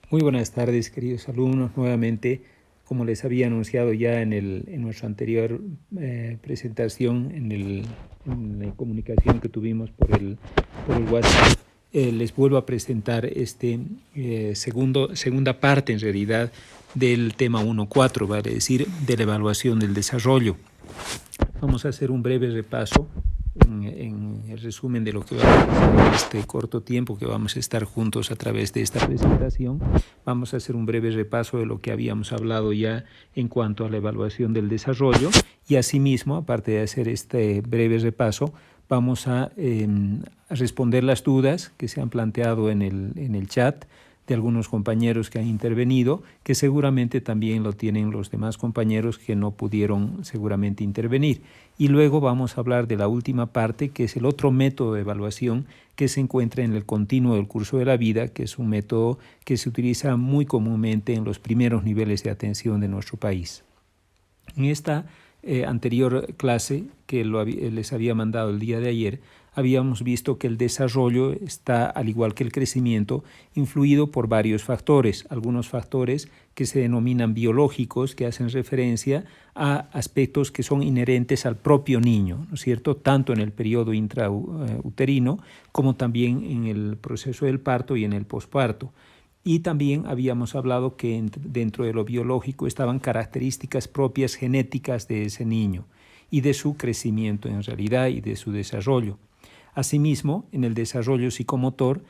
Muy buenas tardes, queridos alumnos. Nuevamente, como les había anunciado ya en nuestra anterior presentación, en la comunicación que tuvimos por el WhatsApp, les vuelvo a presentar segunda parte, en realidad, del tema 1.4, vale decir, de la evaluación del desarrollo. Vamos a hacer un breve repaso en el resumen de lo que vamos a hacer en este corto tiempo que vamos a estar juntos a través de esta presentación. Vamos a hacer un breve repaso de lo que habíamos hablado ya en cuanto a la evaluación del desarrollo y asimismo, aparte de hacer este breve repaso, vamos a responder las dudas que se han planteado en el chat de algunos compañeros que han intervenido, que seguramente también lo tienen los demás compañeros que no pudieron seguramente intervenir. Y luego vamos a hablar de la última parte, que es el otro método de evaluación que se encuentra en el continuo del curso de la vida, que es un método que se utiliza muy comúnmente en los primeros niveles de atención de nuestro país. En esta anterior clase que les había mandado el día de ayer, habíamos visto que el desarrollo está, al igual que el crecimiento, influido por varios factores, algunos factores que se denominan biológicos, que hacen referencia a aspectos que son inherentes al propio niño, ¿no es cierto?, tanto en el periodo intrauterino como también en el proceso del parto y en el posparto. Y también habíamos hablado que dentro de lo biológico estaban características propias genéticas de ese niño y de su crecimiento en realidad y de su desarrollo. Asimismo, en el desarrollo psicomotor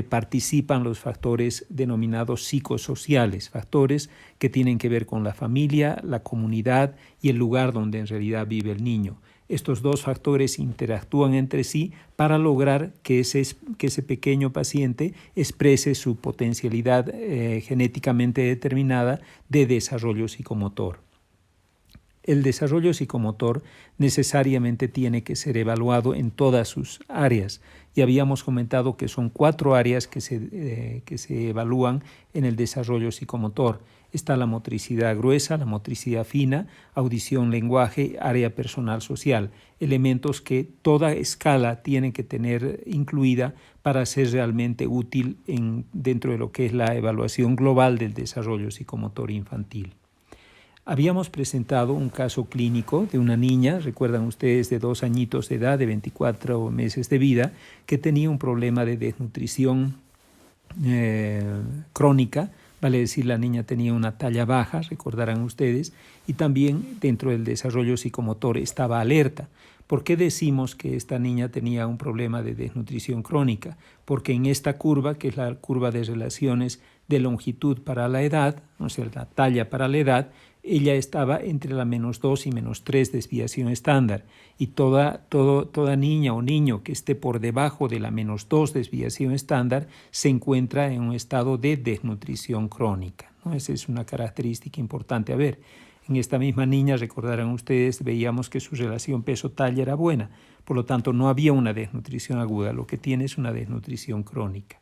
participan los factores denominados psicosociales, factores que tienen que ver con la familia, la comunidad y el lugar donde en realidad vive el niño. Estos dos factores interactúan entre sí para lograr que ese pequeño paciente exprese su potencialidad genéticamente determinada de desarrollo psicomotor. El desarrollo psicomotor necesariamente tiene que ser evaluado en todas sus áreas. Y habíamos comentado que son 4 áreas que se evalúan en el desarrollo psicomotor. Está la motricidad gruesa, la motricidad fina, audición, lenguaje, área personal social. Elementos que toda escala tiene que tener incluida para ser realmente útil dentro de lo que es la evaluación global del desarrollo psicomotor infantil. Habíamos presentado un caso clínico de una niña, recuerdan ustedes, de 2 añitos de edad, de 24 meses de vida, que tenía un problema de desnutrición crónica, vale decir, la niña tenía una talla baja, recordarán ustedes, y también dentro del desarrollo psicomotor estaba alerta. ¿Por qué decimos que esta niña tenía un problema de desnutrición crónica? Porque en esta curva, que es la curva de relaciones de longitud para la edad, o sea, la talla para la edad, ella estaba entre la -2 y -3 desviación estándar, y toda niña o niño que esté por debajo de la -2 desviación estándar se encuentra en un estado de desnutrición crónica, ¿no? Esa es una característica importante a ver. En esta misma niña, recordarán ustedes, veíamos que su relación peso-talla era buena, por lo tanto no había una desnutrición aguda, lo que tiene es una desnutrición crónica.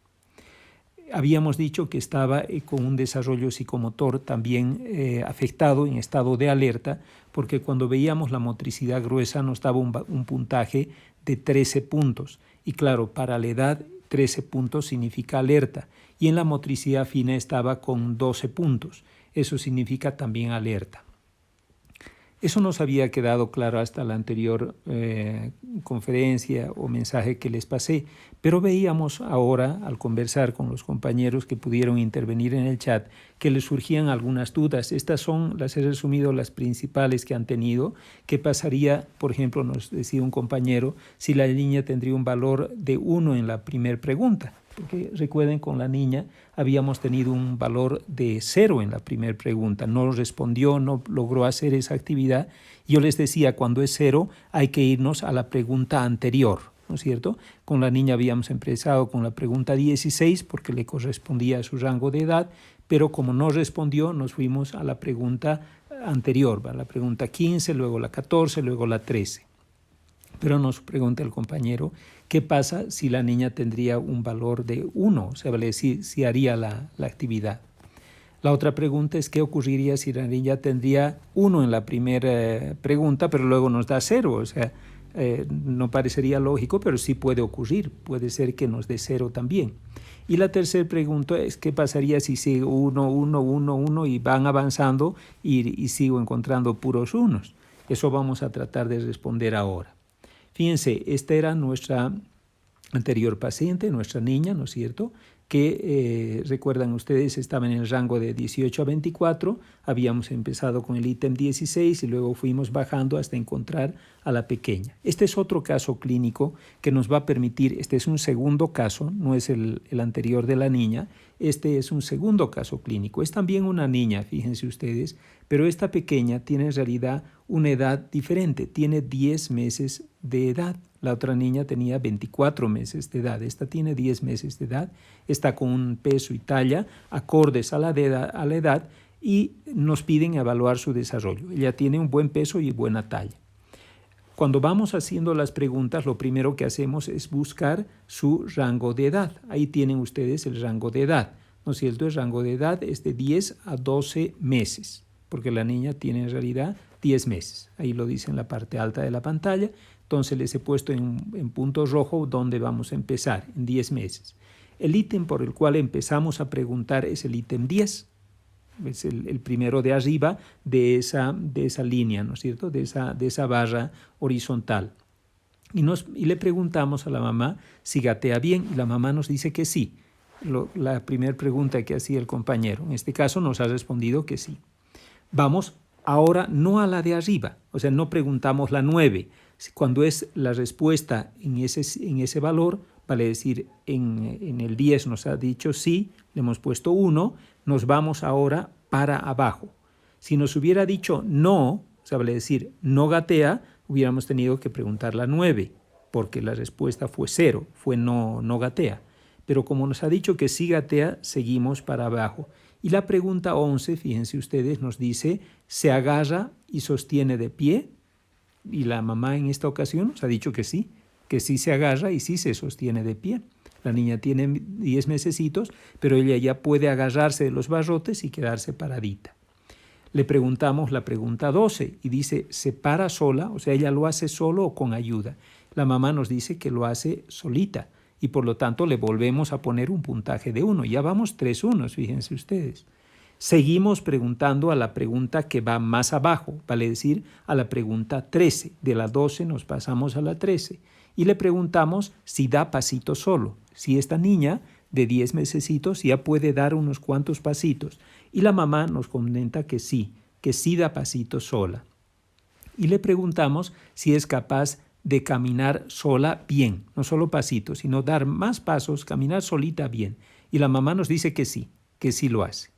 Habíamos dicho que estaba con un desarrollo psicomotor también afectado, en estado de alerta, porque cuando veíamos la motricidad gruesa nos daba un puntaje de 13 puntos. Y claro, para la edad 13 puntos significa alerta. Y en la motricidad fina estaba con 12 puntos. Eso significa también alerta. Eso nos había quedado claro hasta la anterior conferencia o mensaje que les pasé, pero veíamos ahora, al conversar con los compañeros que pudieron intervenir en el chat, que les surgían algunas dudas. Estas son, las he resumido, las principales que han tenido. ¿Qué pasaría, por ejemplo, nos decía un compañero, si la niña tendría un valor de 1 en la primera pregunta? Porque recuerden, con la niña habíamos tenido un valor de 0 en la primera pregunta. No respondió, no logró hacer esa actividad. Yo les decía, cuando es 0 hay que irnos a la pregunta anterior, ¿no es cierto? Con la niña habíamos empezado con la pregunta 16 porque le correspondía a su rango de edad, pero como no respondió nos fuimos a la pregunta anterior, a la pregunta 15, luego la 14, luego la 13. Pero nos pregunta el compañero, ¿qué pasa si la niña tendría un valor de 1? O sea, vale decir, si haría la actividad. La otra pregunta es, ¿qué ocurriría si la niña tendría 1 en la primera pregunta, pero luego nos da 0? O sea, no parecería lógico, pero sí puede ocurrir. Puede ser que nos dé 0 también. Y la tercera pregunta es qué pasaría si sigue 1, 1, 1, 1 y van avanzando y sigo encontrando puros unos. Eso vamos a tratar de responder ahora. Fíjense, esta era nuestra anterior paciente, nuestra niña, ¿no es cierto?, que recuerdan ustedes estaba en el rango de 18 a 24, habíamos empezado con el ítem 16 y luego fuimos bajando hasta encontrar a la pequeña. Este es otro caso clínico que nos va a permitir, este es un segundo caso, no es el anterior de la niña, este es un segundo caso clínico. Es también una niña, fíjense ustedes, pero esta pequeña tiene en realidad una edad diferente, tiene 10 meses de edad. La otra niña tenía 24 meses de edad, esta tiene 10 meses de edad, está con un peso y talla acordes a la edad y nos piden evaluar su desarrollo. Ella tiene un buen peso y buena talla. Cuando vamos haciendo las preguntas, lo primero que hacemos es buscar su rango de edad. Ahí tienen ustedes el rango de edad, ¿no es cierto? El rango de edad es de 10 a 12 meses, porque la niña tiene en realidad 10 meses. Ahí lo dice en la parte alta de la pantalla. Entonces les he puesto en punto rojo donde vamos a empezar, en 10 meses. El ítem por el cual empezamos a preguntar es el ítem 10. Es el primero de arriba de esa línea, ¿no es cierto?, de esa barra horizontal. Y le preguntamos a la mamá si gatea bien y la mamá nos dice que sí. La primera pregunta que hacía el compañero, en este caso nos ha respondido que sí. Vamos ahora no a la de arriba, o sea, no preguntamos la 9. Cuando es la respuesta en ese valor, vale decir, en el 10 nos ha dicho sí, le hemos puesto 1, nos vamos ahora para abajo. Si nos hubiera dicho no, o sea, vale decir, no gatea, hubiéramos tenido que preguntar la 9, porque la respuesta fue 0, fue no gatea. Pero como nos ha dicho que sí gatea, seguimos para abajo. Y la pregunta 11, fíjense ustedes, nos dice, ¿se agarra y sostiene de pie? Y la mamá en esta ocasión nos ha dicho que sí se agarra y sí se sostiene de pie. La niña tiene 10 mesecitos, pero ella ya puede agarrarse de los barrotes y quedarse paradita. Le preguntamos la pregunta 12 y dice, ¿se para sola? O sea, ¿ella lo hace solo o con ayuda? La mamá nos dice que lo hace solita y por lo tanto le volvemos a poner un puntaje de 1. Ya vamos 3 unos, fíjense ustedes. Seguimos preguntando a la pregunta que va más abajo, vale decir, a la pregunta 13. De la 12 nos pasamos a la 13 y le preguntamos si da pasitos solo, si esta niña de 10 mesecitos ya puede dar unos cuantos pasitos. Y la mamá nos comenta que sí da pasitos sola. Y le preguntamos si es capaz de caminar sola bien, no solo pasitos, sino dar más pasos, caminar solita bien. Y la mamá nos dice que sí lo hace.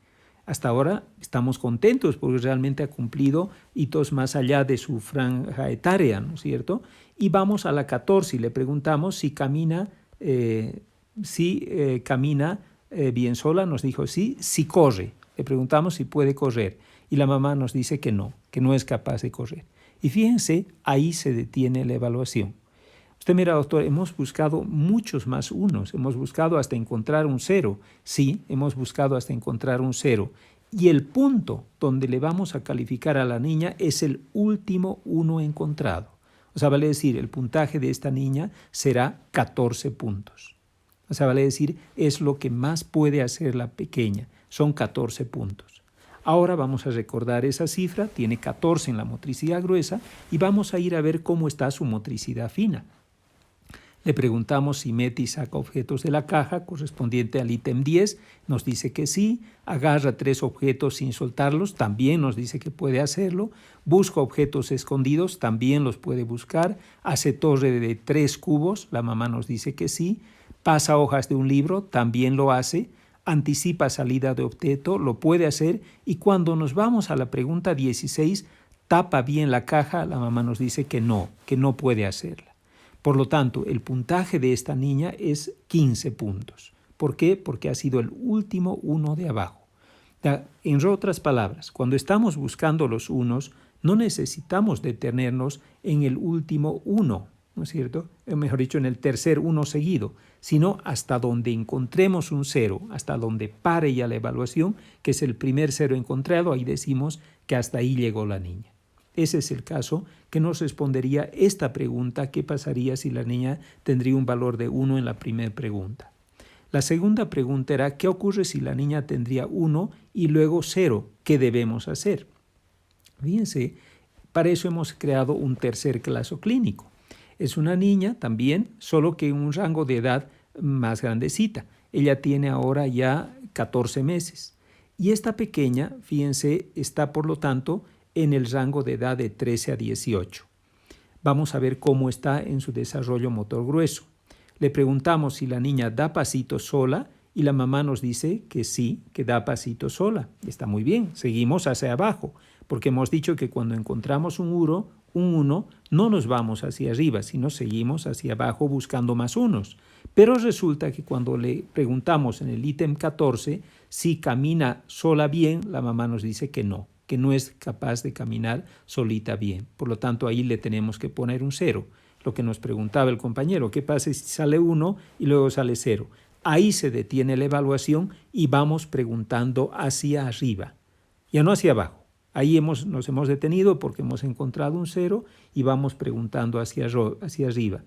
Hasta ahora estamos contentos porque realmente ha cumplido hitos más allá de su franja etaria, ¿no es cierto? Y vamos a la 14 y le preguntamos si camina, bien sola, nos dijo sí, si corre. Le preguntamos si puede correr y la mamá nos dice que no es capaz de correr. Y fíjense, ahí se detiene la evaluación. Usted mira, doctor, hemos buscado muchos más unos, hemos buscado hasta encontrar un 0. Sí, hemos buscado hasta encontrar un 0. Y el punto donde le vamos a calificar a la niña es el último 1 encontrado. O sea, vale decir, el puntaje de esta niña será 14 puntos. O sea, vale decir, es lo que más puede hacer la pequeña, son 14 puntos. Ahora vamos a recordar esa cifra, tiene 14 en la motricidad gruesa y vamos a ir a ver cómo está su motricidad fina. Le preguntamos si mete y saca objetos de la caja correspondiente al ítem 10, nos dice que sí, agarra 3 objetos sin soltarlos, también nos dice que puede hacerlo, busca objetos escondidos, también los puede buscar, hace torre de 3 cubos, la mamá nos dice que sí, pasa hojas de un libro, también lo hace, anticipa salida de objeto, lo puede hacer y cuando nos vamos a la pregunta 16, tapa bien la caja, la mamá nos dice que no puede hacerla. Por lo tanto, el puntaje de esta niña es 15 puntos. ¿Por qué? Porque ha sido el último 1 de abajo. En otras palabras, cuando estamos buscando los unos, no necesitamos detenernos en el último 1, ¿no es cierto? Mejor dicho, en el tercer 1 seguido, sino hasta donde encontremos un 0, hasta donde pare ya la evaluación, que es el primer 0 encontrado, ahí decimos que hasta ahí llegó la niña. Ese es el caso que nos respondería esta pregunta, ¿qué pasaría si la niña tendría un valor de 1 en la primera pregunta? La segunda pregunta era, ¿qué ocurre si la niña tendría 1 y luego 0? ¿Qué debemos hacer? Fíjense, para eso hemos creado un tercer caso clínico. Es una niña también, solo que en un rango de edad más grandecita. Ella tiene ahora ya 14 meses. Y esta pequeña, fíjense, está por lo tanto en el rango de edad de 13 a 18. Vamos a ver cómo está en su desarrollo motor grueso. Le preguntamos si la niña da pasitos sola y la mamá nos dice que sí, que da pasitos sola. Está muy bien, seguimos hacia abajo, porque hemos dicho que cuando encontramos un 1, no nos vamos hacia arriba, sino seguimos hacia abajo buscando más unos. Pero resulta que cuando le preguntamos en el ítem 14 si camina sola bien, la mamá nos dice que no es capaz de caminar solita bien. Por lo tanto, ahí le tenemos que poner un 0. Lo que nos preguntaba el compañero, ¿qué pasa si sale 1 y luego sale 0? Ahí se detiene la evaluación y vamos preguntando hacia arriba, ya no hacia abajo. Ahí nos hemos detenido porque hemos encontrado un 0 y vamos preguntando hacia arriba.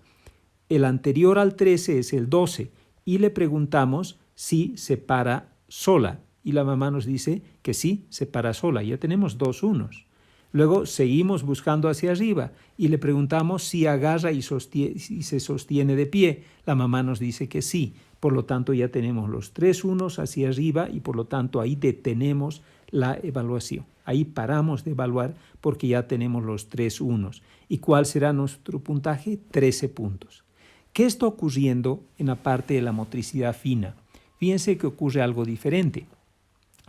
El anterior al 13 es el 12 y le preguntamos si se para sola. Y la mamá nos dice que sí, se para sola. Ya tenemos 2 unos. Luego seguimos buscando hacia arriba y le preguntamos si agarra y se sostiene de pie. La mamá nos dice que sí. Por lo tanto, ya tenemos los 3 unos hacia arriba y por lo tanto ahí detenemos la evaluación. Ahí paramos de evaluar porque ya tenemos los 3 unos. ¿Y cuál será nuestro puntaje? 13 puntos. ¿Qué está ocurriendo en la parte de la motricidad fina? Fíjense que ocurre algo diferente.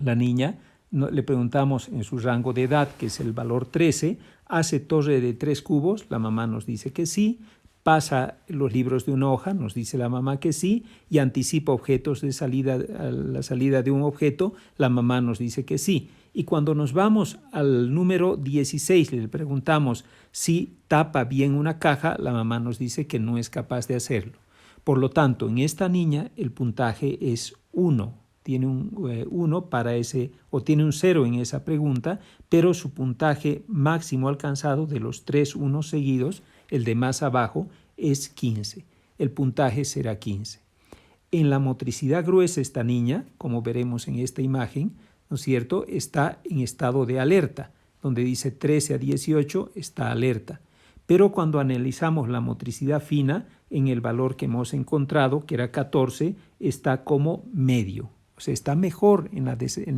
La niña, le preguntamos en su rango de edad, que es el valor 13, hace torre de 3 cubos, la mamá nos dice que sí, pasa los libros de una hoja, nos dice la mamá que sí, y anticipa objetos de salida, a la salida de un objeto, la mamá nos dice que sí. Y cuando nos vamos al número 16, le preguntamos si tapa bien una caja, la mamá nos dice que no es capaz de hacerlo. Por lo tanto, en esta niña el puntaje es 1. Tiene un 1 para ese, o tiene un 0 en esa pregunta, pero su puntaje máximo alcanzado de los 3 unos seguidos, el de más abajo, es 15. El puntaje será 15. En la motricidad gruesa esta niña, como veremos en esta imagen, ¿no es cierto?, está en estado de alerta, donde dice 13 a 18 está alerta. Pero cuando analizamos la motricidad fina, en el valor que hemos encontrado, que era 14, está como medio. O sea, está mejor en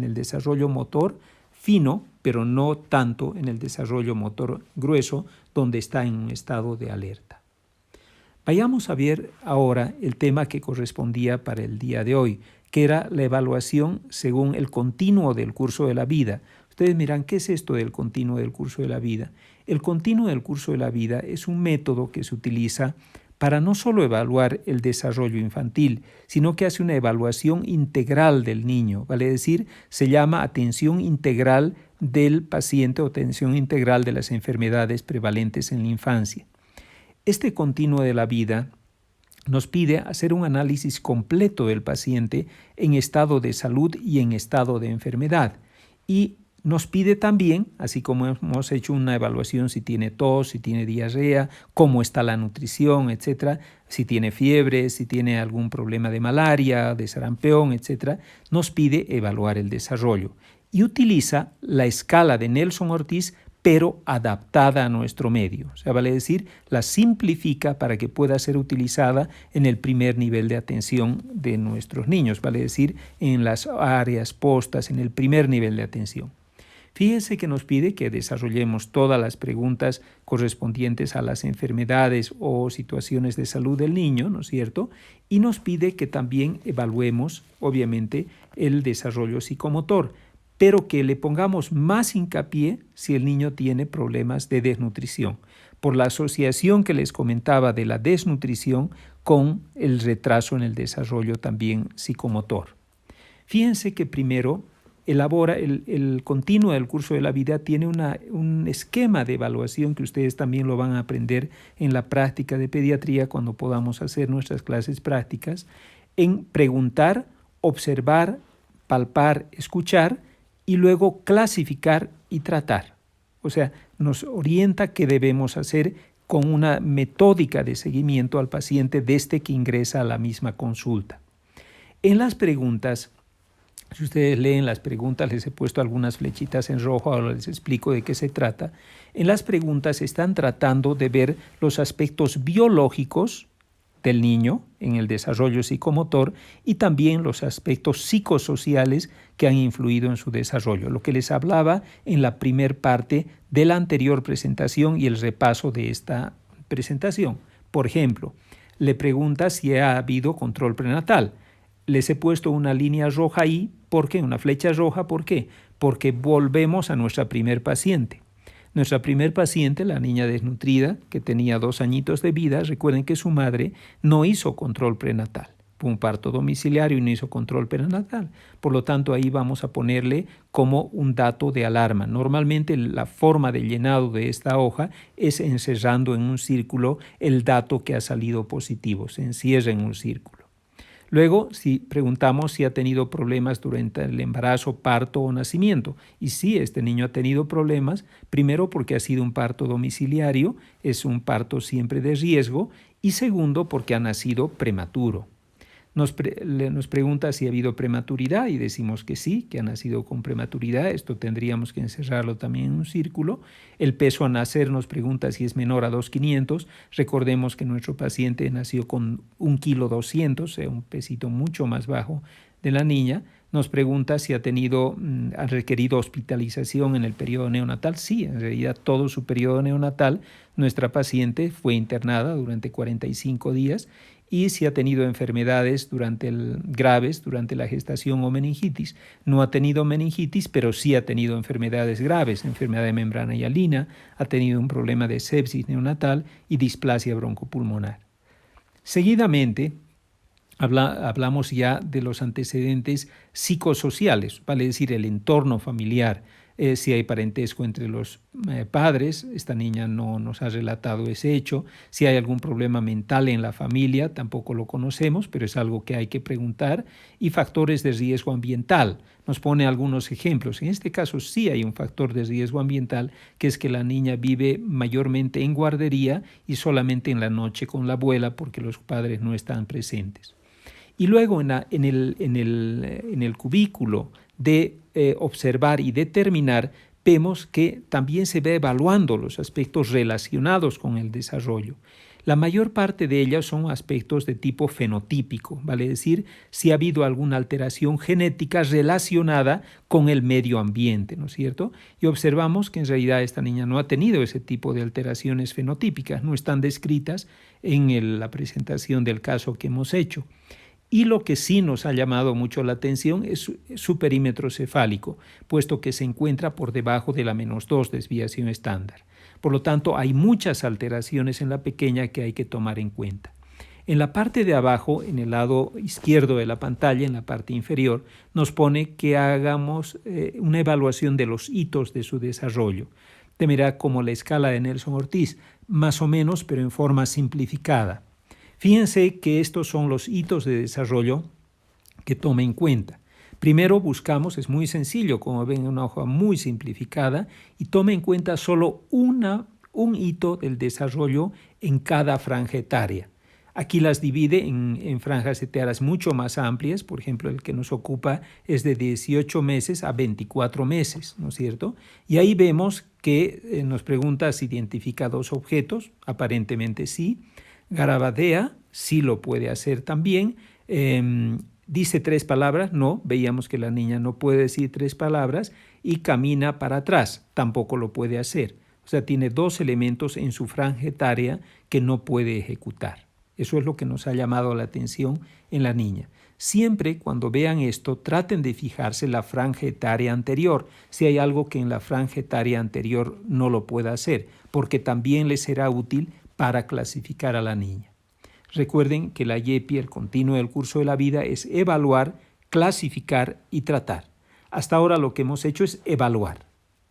el desarrollo motor fino, pero no tanto en el desarrollo motor grueso, donde está en un estado de alerta. Vayamos a ver ahora el tema que correspondía para el día de hoy, que era la evaluación según el continuo del curso de la vida. Ustedes miran, ¿qué es esto del continuo del curso de la vida? El continuo del curso de la vida es un método que se utiliza para no solo evaluar el desarrollo infantil, sino que hace una evaluación integral del niño, vale decir, se llama atención integral del paciente o atención integral de las enfermedades prevalentes en la infancia. Este continuo de la vida nos pide hacer un análisis completo del paciente en estado de salud y en estado de enfermedad. Y nos pide también, así como hemos hecho una evaluación si tiene tos, si tiene diarrea, cómo está la nutrición, etcétera, si tiene fiebre, si tiene algún problema de malaria, de sarampión, etcétera, nos pide evaluar el desarrollo. Y utiliza la escala de Nelson Ortiz, pero adaptada a nuestro medio. O sea, vale decir, la simplifica para que pueda ser utilizada en el primer nivel de atención de nuestros niños, vale decir, en las áreas postas, en el primer nivel de atención. Fíjense que nos pide que desarrollemos todas las preguntas correspondientes a las enfermedades o situaciones de salud del niño, ¿no es cierto? Y nos pide que también evaluemos, obviamente, el desarrollo psicomotor, pero que le pongamos más hincapié si el niño tiene problemas de desnutrición, por la asociación que les comentaba de la desnutrición con el retraso en el desarrollo también psicomotor. Fíjense que primero elabora el continuo del curso de la vida, tiene un esquema de evaluación que ustedes también lo van a aprender en la práctica de pediatría cuando podamos hacer nuestras clases prácticas, en preguntar, observar, palpar, escuchar y luego clasificar y tratar. O sea, nos orienta qué debemos hacer con una metódica de seguimiento al paciente desde que ingresa a la misma consulta. En las preguntas, si ustedes leen las preguntas, les he puesto algunas flechitas en rojo, ahora les explico de qué se trata. En las preguntas están tratando de ver los aspectos biológicos del niño en el desarrollo psicomotor y también los aspectos psicosociales que han influido en su desarrollo, lo que les hablaba en la primer parte de la anterior presentación y el repaso de esta presentación. Por ejemplo, le pregunta si ha habido control prenatal. Les he puesto una línea roja ahí. ¿Por qué? Una flecha roja. ¿Por qué? Porque volvemos a nuestra primer paciente. Nuestra primer paciente, la niña desnutrida, que tenía 2 añitos de vida, recuerden que su madre no hizo control prenatal. Fue un parto domiciliario y no hizo control prenatal. Por lo tanto, ahí vamos a ponerle como un dato de alarma. Normalmente la forma de llenado de esta hoja es encerrando en un círculo el dato que ha salido positivo. Se encierra en un círculo. Luego, si preguntamos si ha tenido problemas durante el embarazo, parto o nacimiento. Y sí, este niño ha tenido problemas, primero porque ha sido un parto domiciliario, es un parto siempre de riesgo, y segundo porque ha nacido prematuro. Nos pregunta si ha habido prematuridad y decimos que sí, que ha nacido con prematuridad. Esto tendríamos que encerrarlo también en un círculo. El peso a nacer nos pregunta si es menor a 2,500. Recordemos que nuestro paciente nació con 1,2 kg, o sea, un pesito mucho más bajo de la niña. Nos pregunta si ha requerido hospitalización en el periodo neonatal. Sí, en realidad todo su periodo neonatal nuestra paciente fue internada durante 45 días y si ha tenido enfermedades graves durante la gestación o meningitis. No ha tenido meningitis, pero sí ha tenido enfermedades graves, enfermedad de membrana hialina, ha tenido un problema de sepsis neonatal y displasia broncopulmonar. Seguidamente, hablamos ya de los antecedentes psicosociales, vale decir, el entorno familiar, si hay parentesco entre los padres, esta niña no nos ha relatado ese hecho, si hay algún problema mental en la familia, tampoco lo conocemos, pero es algo que hay que preguntar, y factores de riesgo ambiental. Nos pone algunos ejemplos. En este caso sí hay un factor de riesgo ambiental, que es que la niña vive mayormente en guardería y solamente en la noche con la abuela porque los padres no están presentes. Y luego en el cubículo de observar y determinar, vemos que también se va evaluando los aspectos relacionados con el desarrollo. La mayor parte de ellas son aspectos de tipo fenotípico, vale decir, si ha habido alguna alteración genética relacionada con el medio ambiente, ¿no es cierto? Y observamos que en realidad esta niña no ha tenido ese tipo de alteraciones fenotípicas, no están descritas en la presentación del caso que hemos hecho. Y lo que sí nos ha llamado mucho la atención es su perímetro cefálico, puesto que se encuentra por debajo de la -2 desviación estándar. Por lo tanto, hay muchas alteraciones en la pequeña que hay que tomar en cuenta. En la parte de abajo, en el lado izquierdo de la pantalla, en la parte inferior, nos pone que hagamos una evaluación de los hitos de su desarrollo. Te mira como la escala de Nelson Ortiz, más o menos, pero en forma simplificada. Fíjense que estos son los hitos de desarrollo que toma en cuenta. Primero buscamos, es muy sencillo, como ven, una hoja muy simplificada, y toma en cuenta solo un hito del desarrollo en cada franja etaria. Aquí las divide en franjas etarias mucho más amplias, por ejemplo, el que nos ocupa es de 18 meses a 24 meses, ¿no es cierto? Y ahí vemos que nos pregunta si identifica 2 objetos, aparentemente sí. Garabadea, sí lo puede hacer también. Dice 3 palabras, no, veíamos que la niña no puede decir 3 palabras, y camina para atrás, tampoco lo puede hacer. O sea, tiene 2 elementos en su franja etaria que no puede ejecutar. Eso es lo que nos ha llamado la atención en la niña. Siempre cuando vean esto, traten de fijarse en la franja etaria anterior, si hay algo que en la franja etaria anterior no lo pueda hacer, porque también les será útil para clasificar a la niña. Recuerden que la YEPI, el continuo del curso de la vida, es evaluar, clasificar y tratar. Hasta ahora lo que hemos hecho es evaluar.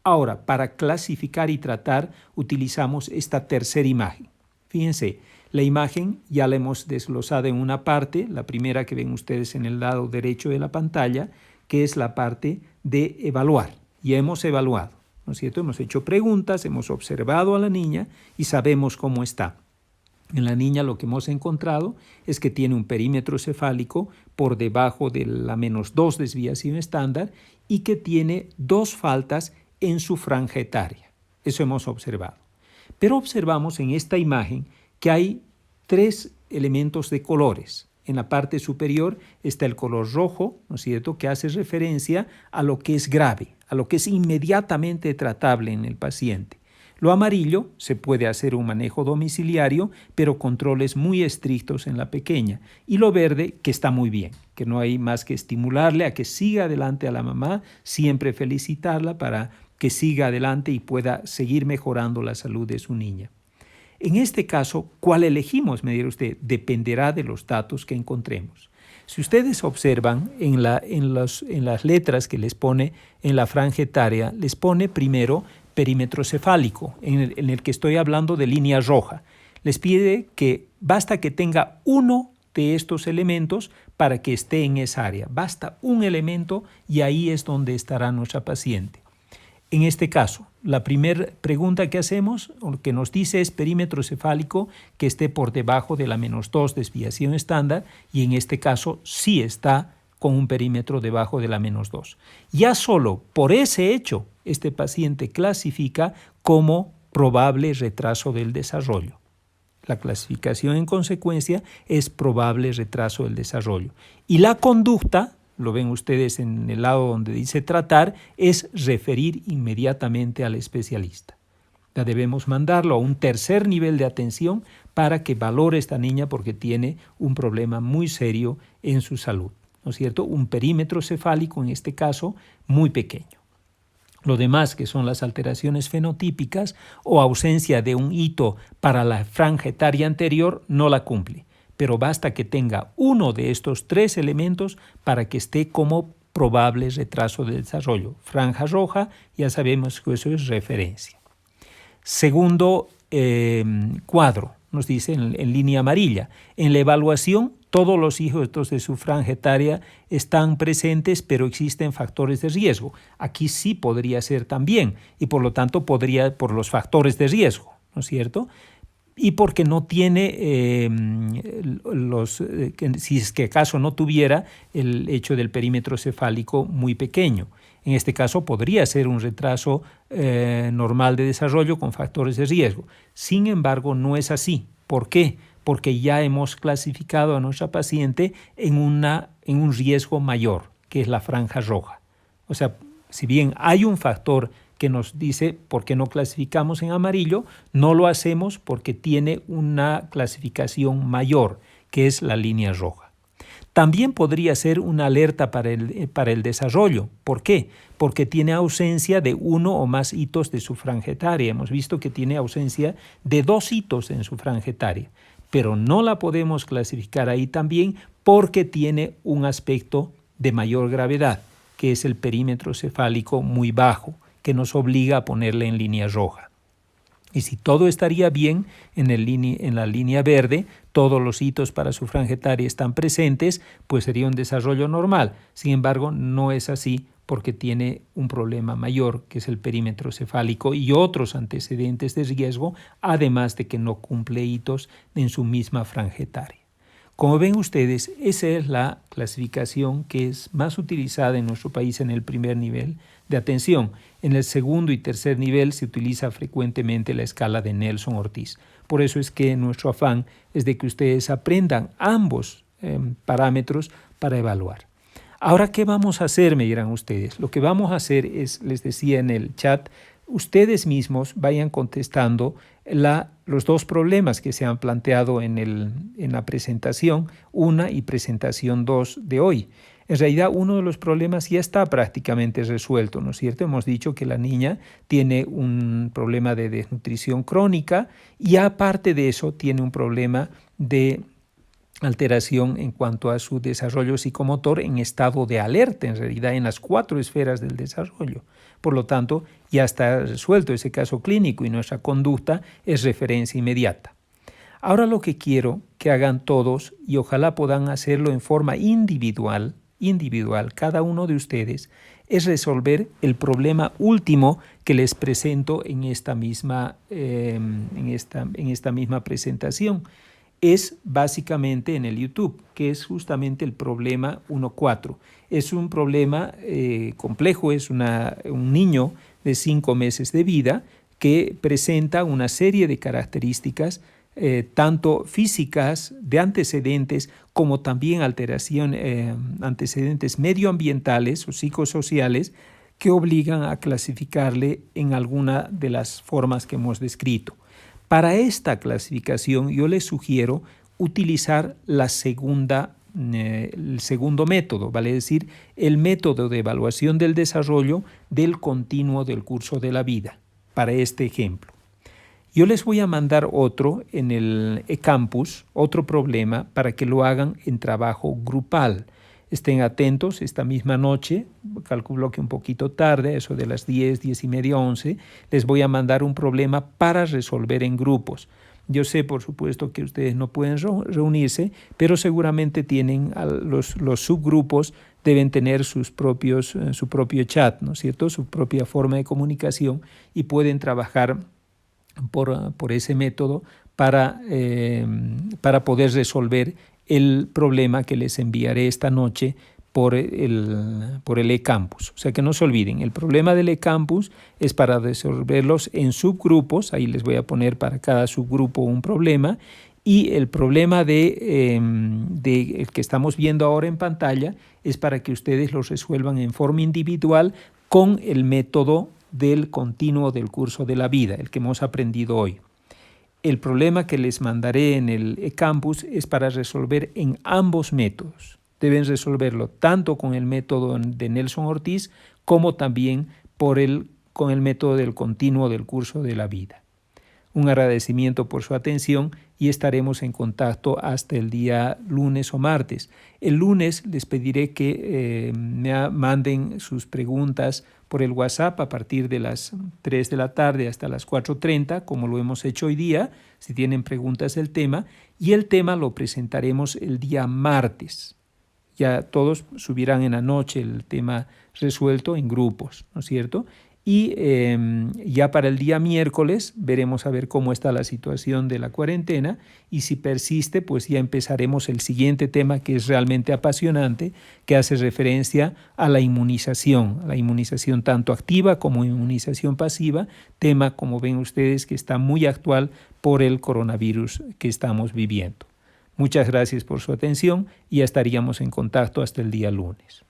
Ahora, para clasificar y tratar, utilizamos esta tercera imagen. Fíjense, la imagen ya la hemos desglosado en una parte, la primera que ven ustedes en el lado derecho de la pantalla, que es la parte de evaluar. Ya hemos evaluado, ¿no es cierto? Hemos hecho preguntas, hemos observado a la niña y sabemos cómo está. En la niña lo que hemos encontrado es que tiene un perímetro cefálico por debajo de la -2 desviación estándar y que tiene 2 faltas en su franja etaria. Eso hemos observado. Pero observamos en esta imagen que hay 3 elementos de colores. En la parte superior está el color rojo, ¿no es cierto?, que hace referencia a lo que es grave, a lo que es inmediatamente tratable en el paciente. Lo amarillo se puede hacer un manejo domiciliario, pero controles muy estrictos en la pequeña. Y lo verde, que está muy bien, que no hay más que estimularle a que siga adelante a la mamá, siempre felicitarla para que siga adelante y pueda seguir mejorando la salud de su niña. En este caso, ¿cuál elegimos? Me dirá usted, dependerá de los datos que encontremos. Si ustedes observan en las letras que les pone en la franja etaria, les pone primero perímetro cefálico, en el que estoy hablando de línea roja. Les pide que basta que tenga uno de estos elementos para que esté en esa área. Basta un elemento y ahí es donde estará nuestra paciente. En este caso, la primera pregunta que hacemos, o que nos dice, es perímetro cefálico que esté por debajo de la -2 desviación estándar, y en este caso sí está con un perímetro debajo de la -2. Ya solo por ese hecho, este paciente clasifica como probable retraso del desarrollo. La clasificación en consecuencia es probable retraso del desarrollo. Y la conducta, lo ven ustedes en el lado donde dice tratar, es referir inmediatamente al especialista. Ya debemos mandarlo a un tercer nivel de atención para que valore esta niña porque tiene un problema muy serio en su salud, ¿no es cierto? Un perímetro cefálico, en este caso, muy pequeño. Lo demás, que son las alteraciones fenotípicas o ausencia de un hito para la franja etaria anterior, no la cumple. Pero basta que tenga uno de estos 3 elementos para que esté como probable retraso de desarrollo. Franja roja, ya sabemos que eso es referencia. Segundo cuadro, nos dice en línea amarilla. En la evaluación, todos los hijos de su franja etaria están presentes, pero existen factores de riesgo. Aquí sí podría ser también, y por lo tanto podría por los factores de riesgo, ¿no es cierto? Y porque no tiene si es que acaso no tuviera el hecho del perímetro cefálico muy pequeño. En este caso podría ser un retraso normal de desarrollo con factores de riesgo. Sin embargo, no es así. ¿Por qué? Porque ya hemos clasificado a nuestra paciente en un riesgo mayor, que es la franja roja. O sea, si bien hay un factor que nos dice por qué no clasificamos en amarillo, no lo hacemos porque tiene una clasificación mayor, que es la línea roja. También podría ser una alerta para el desarrollo. ¿Por qué? Porque tiene ausencia de uno o más hitos de su franja etaria. Hemos visto que tiene ausencia de 2 hitos en su franja etaria, pero no la podemos clasificar ahí también porque tiene un aspecto de mayor gravedad, que es el perímetro cefálico muy bajo, que nos obliga a ponerle en línea roja. Y si todo estaría bien en la línea verde, todos los hitos para su franja etaria están presentes, pues sería un desarrollo normal. Sin embargo, no es así porque tiene un problema mayor, que es el perímetro cefálico y otros antecedentes de riesgo, además de que no cumple hitos en su misma franja etaria. Como ven ustedes, esa es la clasificación que es más utilizada en nuestro país en el primer nivel de atención. En el segundo y tercer nivel se utiliza frecuentemente la escala de Nelson Ortiz. Por eso es que nuestro afán es de que ustedes aprendan ambos parámetros para evaluar. Ahora, ¿qué vamos a hacer? Me dirán ustedes. Lo que vamos a hacer es, les decía en el chat, ustedes mismos vayan contestando los 2 problemas que se han planteado en la presentación 1 y presentación 2 de hoy. En realidad, uno de los problemas ya está prácticamente resuelto, ¿no es cierto? Hemos dicho que la niña tiene un problema de desnutrición crónica y aparte de eso tiene un problema de alteración en cuanto a su desarrollo psicomotor en estado de alerta, en realidad en las 4 esferas del desarrollo. Por lo tanto, ya está resuelto ese caso clínico y nuestra conducta es referencia inmediata. Ahora lo que quiero que hagan todos, y ojalá puedan hacerlo en forma individual individual, cada uno de ustedes, es resolver el problema último que les presento en esta misma presentación. Es básicamente en el YouTube, que es justamente el problema 1.4. Es un problema complejo, es un niño de 5 meses de vida que presenta una serie de características tanto físicas, de antecedentes, como también antecedentes medioambientales o psicosociales que obligan a clasificarle en alguna de las formas que hemos descrito. Para esta clasificación yo les sugiero utilizar el segundo método, vale decir, el método de evaluación del desarrollo del continuo del curso de la vida, para este ejemplo. Yo les voy a mandar otro en el eCampus, otro problema, para que lo hagan en trabajo grupal. Estén atentos, esta misma noche, calculo que un poquito tarde, eso de las 10, 10 y media, 11, les voy a mandar un problema para resolver en grupos. Yo sé, por supuesto, que ustedes no pueden reunirse, pero seguramente tienen los subgrupos, deben tener su propio chat, ¿no es cierto?, su propia forma de comunicación, y pueden trabajar por ese método para poder resolver el problema que les enviaré esta noche por el eCampus. O sea que no se olviden, el problema del eCampus es para resolverlos en subgrupos, ahí les voy a poner para cada subgrupo un problema, y el problema el que estamos viendo ahora en pantalla es para que ustedes los resuelvan en forma individual con el método del continuo del curso de la vida, el que hemos aprendido hoy. El problema que les mandaré en el eCampus es para resolver en ambos métodos. Deben resolverlo tanto con el método de Nelson Ortiz como también con el método del continuo del curso de la vida. Un agradecimiento por su atención y estaremos en contacto hasta el día lunes o martes. El lunes les pediré que me manden sus preguntas por el WhatsApp a partir de las 3 de la tarde hasta las 4:30, como lo hemos hecho hoy día, si tienen preguntas del tema, y el tema lo presentaremos el día martes. Ya todos subirán en la noche el tema resuelto en grupos, ¿no es cierto? Y ya para el día miércoles veremos a ver cómo está la situación de la cuarentena, y si persiste, pues ya empezaremos el siguiente tema, que es realmente apasionante, que hace referencia a la inmunización tanto activa como inmunización pasiva, tema, como ven ustedes, que está muy actual por el coronavirus que estamos viviendo. Muchas gracias por su atención y ya estaríamos en contacto hasta el día lunes.